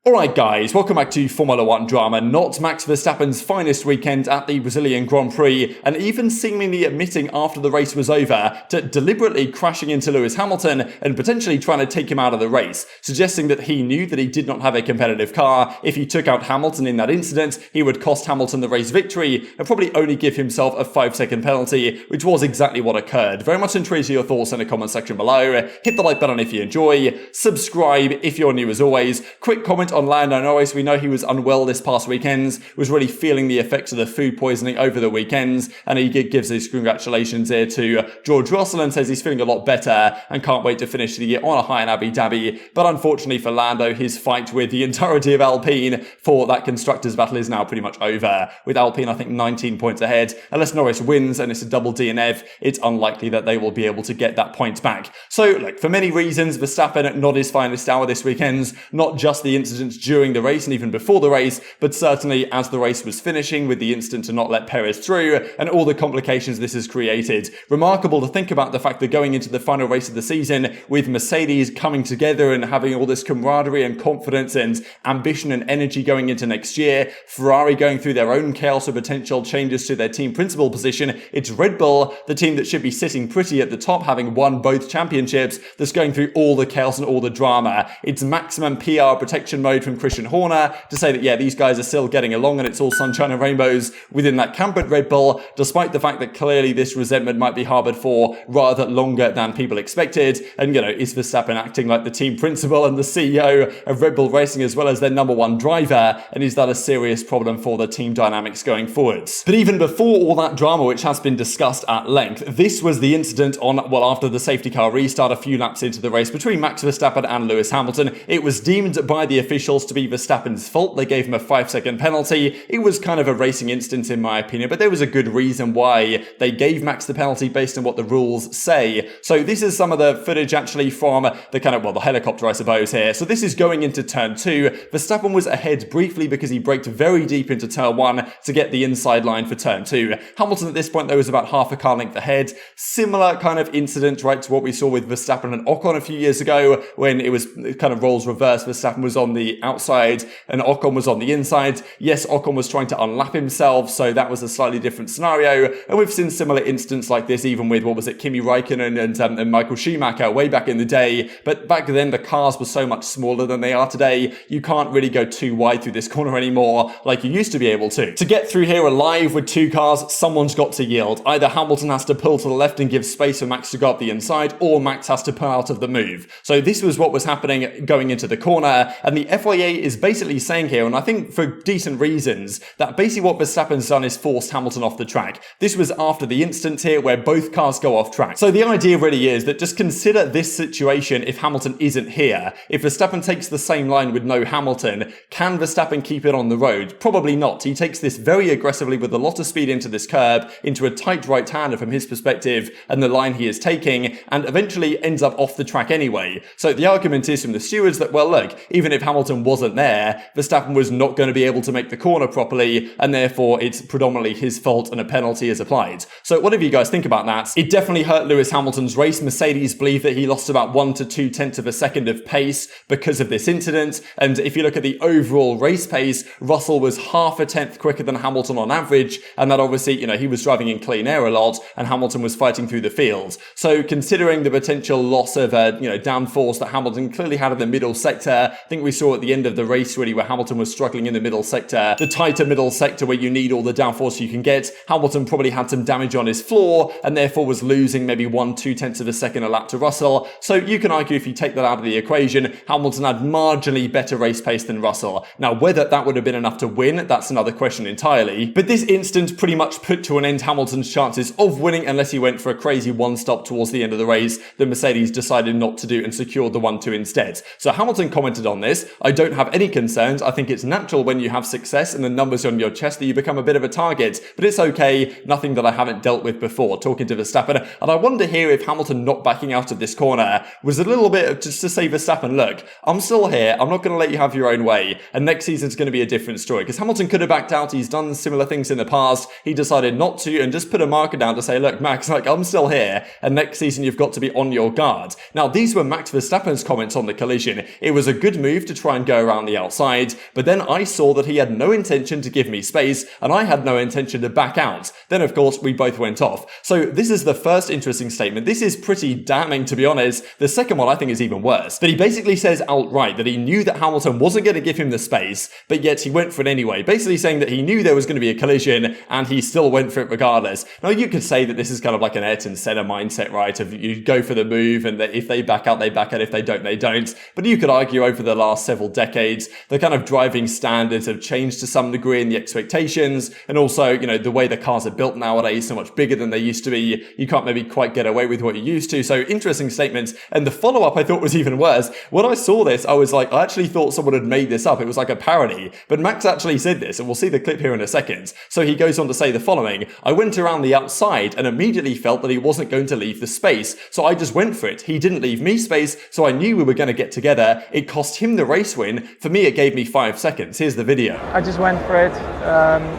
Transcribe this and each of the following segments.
Alright guys, welcome back to Formula 1 drama. Not Max Verstappen's finest weekend at the Brazilian Grand Prix, and even seemingly admitting after the race was over to deliberately crashing into Lewis Hamilton and potentially trying to take him out of the race, suggesting that he knew that he did not have a competitive car. If he took out Hamilton in that incident, he would cost Hamilton the race victory and probably only give himself a 5-second penalty, which was exactly what occurred. Very much intrigued to your thoughts in the comment section below. Hit the like button if you enjoy, subscribe if you're new as always. Quick comment on Lando Norris. We know he was unwell this past weekend, was really feeling the effects of the food poisoning over the weekends, and he gives his congratulations here to George Russell and says he's feeling a lot better and can't wait to finish the year on a high in Abu Dhabi. But unfortunately for Lando, his fight with the entirety of Alpine for that constructors battle is now pretty much over, with Alpine I think 19 points ahead. Unless Norris wins and it's a double DNF, it's unlikely that they will be able to get that point back. So look, for many reasons, Verstappen not his finest hour this weekend, not just the incidents during the race and even before the race, but certainly as the race was finishing with the incident to not let Perez through and all the complications this has created. Remarkable to think about the fact that going into the final race of the season with Mercedes coming together and having all this camaraderie and confidence and ambition and energy going into next year, Ferrari going through their own chaos of potential changes to their team principal position, it's Red Bull, the team that should be sitting pretty at the top having won both championships, that's going through all the chaos and all the drama. It's maximum PR protection mode from Christian Horner to say that, yeah, these guys are still getting along and it's all sunshine and rainbows within that camp at Red Bull, despite the fact that clearly this resentment might be harbored for rather longer than people expected. And, is Verstappen acting like the team principal and the CEO of Red Bull Racing as well as their number one driver? And is that a serious problem for the team dynamics going forwards? But even before all that drama, which has been discussed at length, this was the incident after the safety car restart a few laps into the race between Max Verstappen and Lewis Hamilton. It was deemed by the officials to be Verstappen's fault. They gave him a 5-second penalty. It was kind of a racing instance in my opinion, but there was a good reason why they gave Max the penalty based on what the rules say. So this is some of the footage actually from the helicopter I suppose here. So this is going into turn 2. Verstappen was ahead briefly because he braked very deep into turn 1 to get the inside line for turn 2. Hamilton at this point though was about half a car length ahead. Similar kind of incident, right, to what we saw with Verstappen and Ocon a few years ago when it was kind of roles reversed. Verstappen was on the outside and Ocon was on the inside. Yes, Ocon was trying to unlap himself, so that was a slightly different scenario. And we've seen similar instances like this even with, Kimi Räikkönen and Michael Schumacher way back in the day. But back then, the cars were so much smaller than they are today. You can't really go too wide through this corner anymore like you used to be able to. To get through here alive with two cars, someone's got to yield. Either Hamilton has to pull to the left and give space for Max to go up the inside, or Max has to pull out of the move. So this was what was happening going into the corner, and the FIA is basically saying here, and I think for decent reasons, that basically what Verstappen's done is forced Hamilton off the track. This was after the instance here where both cars go off track. So the idea really is that just consider this situation if Hamilton isn't here. If Verstappen takes the same line with no Hamilton, can Verstappen keep it on the road? Probably not. He takes this very aggressively with a lot of speed into this curb, into a tight right-hander from his perspective and the line he is taking, and eventually ends up off the track anyway. So the argument is from the stewards that, well, look, even if Hamilton wasn't there, Verstappen was not going to be able to make the corner properly, and therefore it's predominantly his fault and a penalty is applied. So whatever you guys think about that, it definitely hurt Lewis Hamilton's race. Mercedes believe that he lost about 1 to 2 tenths of a second of pace because of this incident, and if you look at the overall race pace, Russell was half a tenth quicker than Hamilton on average, and that obviously, he was driving in clean air a lot, and Hamilton was fighting through the field. So considering the potential loss of, downforce that Hamilton clearly had in the middle sector, I think we saw at the end of the race really where Hamilton was struggling in the middle sector, the tighter middle sector where you need all the downforce you can get. Hamilton probably had some damage on his floor and therefore was losing maybe 1-2 tenths of a second a lap to Russell. So you can argue if you take that out of the equation, Hamilton had marginally better race pace than Russell. Now whether that would have been enough to win, that's another question entirely. But this incident pretty much put to an end Hamilton's chances of winning unless he went for a crazy one-stop towards the end of the race that Mercedes decided not to do and secured the 1-2 instead. So Hamilton commented on this. I don't have any concerns. I think it's natural when you have success and the numbers on your chest that you become a bit of a target, but it's okay. Nothing that I haven't dealt with before, talking to Verstappen. And I wonder here if Hamilton not backing out of this corner was a little bit of just to say, Verstappen, look, I'm still here. I'm not going to let you have your own way. And next season's going to be a different story, because Hamilton could have backed out. He's done similar things in the past. He decided not to and just put a marker down to say, look, Max, I'm still here. And next season you've got to be on your guard. Now, these were Max Verstappen's comments on the collision. It was a good move to try try and go around the outside, but then I saw that he had no intention to give me space, and I had no intention to back out. Then, of course, we both went off. So this is the first interesting statement. This is pretty damning, to be honest. The second one I think is even worse. But he basically says outright that he knew that Hamilton wasn't going to give him the space, but yet he went for it anyway. Basically saying that he knew there was going to be a collision, and he still went for it regardless. Now, you could say that this is kind of like an Ayrton Senna mindset, right? Of you go for the move, and that if they back out, they back out. If they don't, they don't. But you could argue over the last several decades, the kind of driving standards have changed to some degree in the expectations, and also, you know, the way the cars are built nowadays, so much bigger than they used to be. You can't maybe quite get away with what you used to. So interesting statements. And the follow-up I thought was even worse. When I saw this, I was like, I actually thought someone had made this up. It was like a parody. But Max actually said this, and we'll see the clip here in a second. So he goes on to say the following: I went around the outside and immediately felt that he wasn't going to leave the space. So I just went for it. He didn't leave me space, so I knew we were going to get together. It cost him the race win. For me, it gave me 5 seconds. Here's the video. I just went for it.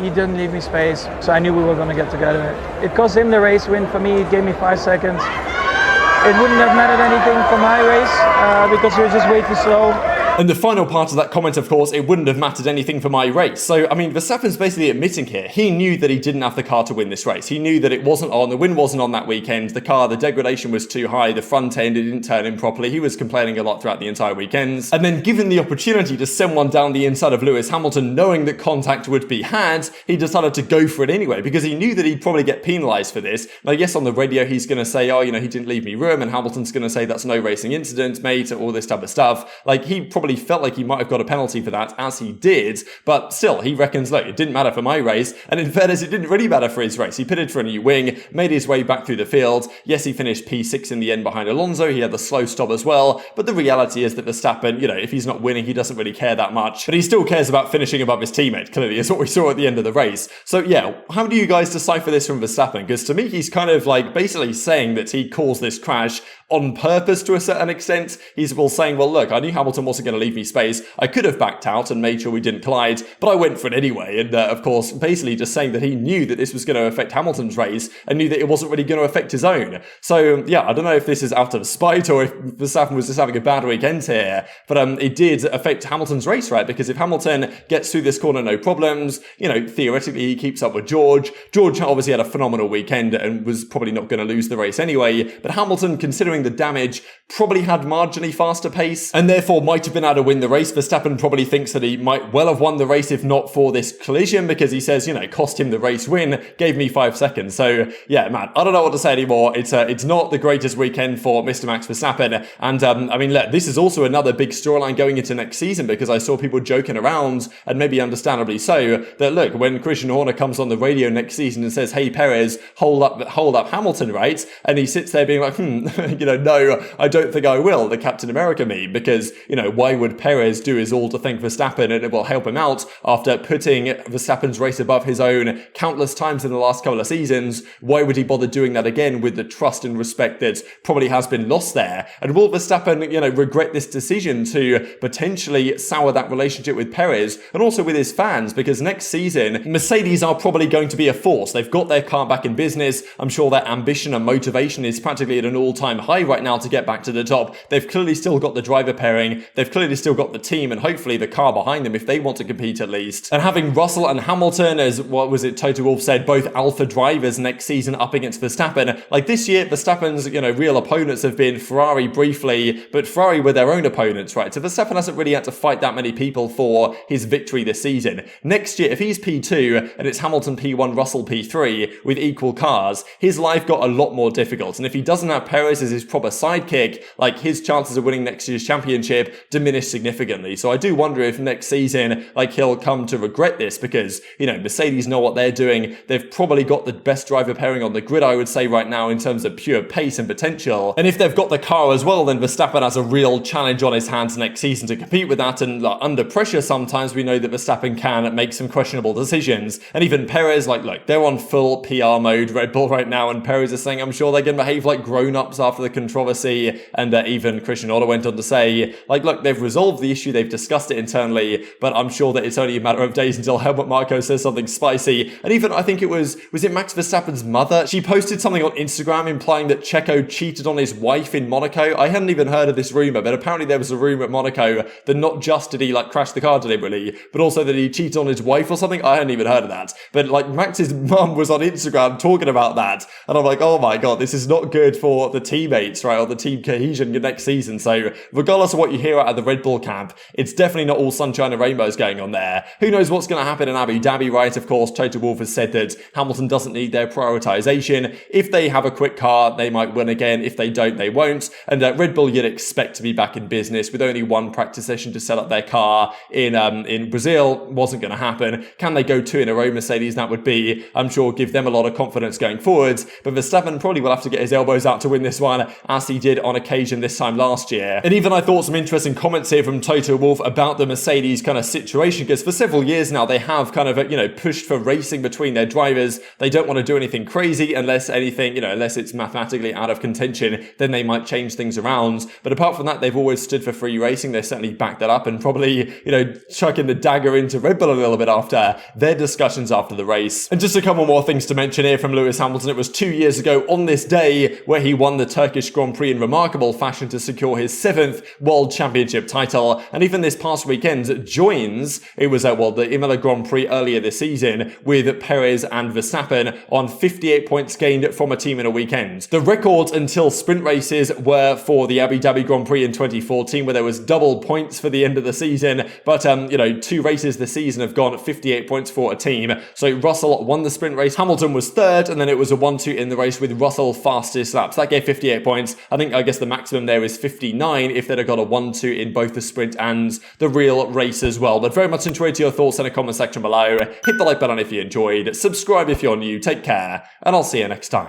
He didn't leave me space, so I knew we were going to get together. It cost him the race win. For me, it gave me 5 seconds. It wouldn't have mattered anything for my race because he was just way too slow. And the final part of that comment, of course, it wouldn't have mattered anything for my race. So, I mean, Verstappen's basically admitting here, he knew that he didn't have the car to win this race. He knew that it wasn't on, the win wasn't on that weekend. The car, the degradation was too high, the front end, it didn't turn in properly. He was complaining a lot throughout the entire weekend. And then given the opportunity to send one down the inside of Lewis Hamilton, knowing that contact would be had, he decided to go for it anyway, because he knew that he'd probably get penalised for this. Now, yes, on the radio, he's going to say, oh, you know, he didn't leave me room, and Hamilton's going to say that's no racing incident, mate, all this type of stuff. Like, he probably felt like he might have got a penalty for that, as he did, but still, he reckons, look, it didn't matter for my race, and in fairness, it didn't really matter for his race. He pitted for a new wing, made his way back through the field. Yes, he finished P6 in the end behind Alonso, he had the slow stop as well, but the reality is that Verstappen, you know, if he's not winning, he doesn't really care that much, but he still cares about finishing above his teammate, clearly, is what we saw at the end of the race. So yeah, how do you guys decipher this from Verstappen? Because to me, he's kind of like basically saying that he caused this crash on purpose to a certain extent. He's well saying, well, look, I knew Hamilton wasn't going to leave me space. I could have backed out and made sure we didn't collide, but I went for it anyway. And of course, basically just saying that he knew that this was going to affect Hamilton's race and knew that it wasn't really going to affect his own. So yeah, I don't know if this is out of spite or if Verstappen was just having a bad weekend here, but it did affect Hamilton's race, right? Because if Hamilton gets through this corner no problems, you know, theoretically he keeps up with George. George obviously had a phenomenal weekend and was probably not going to lose the race anyway, but Hamilton, considering the damage, probably had marginally faster pace and therefore might have been able to win the race. Verstappen probably thinks that he might well have won the race if not for this collision, because he says, you know, it cost him the race win, gave me 5 seconds. So yeah, man, I don't know what to say anymore. It's not the greatest weekend for Mr. Max Verstappen. And I mean, look, this is also another big storyline going into next season, because I saw people joking around, and maybe understandably so, that look, when Christian Horner comes on the radio next season and says, hey Perez, hold up Hamilton, right? And he sits there being like, you know, no, I don't think I will, the Captain America meme, because, you know, why would Perez do his all to thank Verstappen and it will help him out after putting Verstappen's race above his own countless times in the last couple of seasons? Why would he bother doing that again with the trust and respect that probably has been lost there? And will Verstappen, you know, regret this decision to potentially sour that relationship with Perez and also with his fans? Because next season, Mercedes are probably going to be a force. They've got their car back in business. I'm sure their ambition and motivation is practically at an all-time high right now to get back to the top. They've clearly still got the driver pairing. They've clearly still got the team and hopefully the car behind them if they want to compete at least. And having Russell and Hamilton, as what was it, Toto Wolff said, both alpha drivers next season up against Verstappen. Like this year, Verstappen's, you know, real opponents have been Ferrari briefly, but Ferrari were their own opponents, right? So Verstappen hasn't really had to fight that many people for his victory this season. Next year, if he's P2 and it's Hamilton P1, Russell P3 with equal cars, his life got a lot more difficult. And if he doesn't have Perez as his proper sidekick, like his chances of winning next year's championship diminish significantly. So I do wonder if next season, like, he'll come to regret this, because, you know, Mercedes know what they're doing. They've probably got the best driver pairing on the grid, I would say, right now in terms of pure pace and potential. And if they've got the car as well, then Verstappen has a real challenge on his hands next season to compete with that. And like, under pressure, sometimes we know that Verstappen can make some questionable decisions. And even Perez, like, look, they're on full PR mode, Red Bull right now, and Perez is saying, I'm sure they can behave like grown-ups after the controversy. And even Christian Horner went on to say, like, look, they've they've resolved the issue, they've discussed it internally, but I'm sure that it's only a matter of days until Helmut Marko says something spicy. And even, I think it was it Max Verstappen's mother? She posted something on Instagram implying that Checo cheated on his wife in Monaco. I hadn't even heard of this rumour, but apparently there was a rumour at Monaco that not just did he like crash the car deliberately, but also that he cheated on his wife or something. I hadn't even heard of that. But like Max's mum was on Instagram talking about that, and I'm like, oh my god, this is not good for the teammates, right, or the team cohesion next season. So regardless of what you hear out of the Red Bull camp, it's definitely not all sunshine and rainbows going on there. Who knows what's going to happen in Abu Dhabi, right? Of course, Toto Wolff has said that Hamilton doesn't need their prioritization. If they have a quick car, they might win again. If they don't, they won't. And Red Bull, you'd expect to be back in business with only one practice session to set up their car in Brazil. Wasn't going to happen. Can they go 2 in a row, Mercedes? That would be, I'm sure, give them a lot of confidence going forwards. But Verstappen probably will have to get his elbows out to win this one, as he did on occasion this time last year. And even I thought some interesting comments here from Toto Wolff about the Mercedes kind of situation, because for several years now they have kind of pushed for racing between their drivers. They don't want to do anything crazy unless it's mathematically out of contention, then they might change things around. But apart from that, they've always stood for free racing. They certainly backed that up and probably, chucking the dagger into Red Bull a little bit after their discussions after the race. And just a couple more things to mention here from Lewis Hamilton. It was 2 years ago on this day where he won the Turkish Grand Prix in remarkable fashion to secure his 7th World Championship title. And even this past weekend joins, it was the Imola Grand Prix earlier this season with Perez and Verstappen on 58 points gained from a team in a weekend. The record until sprint races were for the Abu Dhabi Grand Prix in 2014, where there was double points for the end of the season. But, 2 races this season have gone 58 points for a team. So Russell won the sprint race. Hamilton was 3rd, and then it was a 1-2 in the race with Russell fastest laps. That gave 58 points. I guess the maximum there is 59 if they'd have got a 1-2 in both the sprint and the real race as well. But very much enjoyed your thoughts in the comment section below. Hit the like button if you enjoyed. Subscribe if you're new. Take care, and I'll see you next time.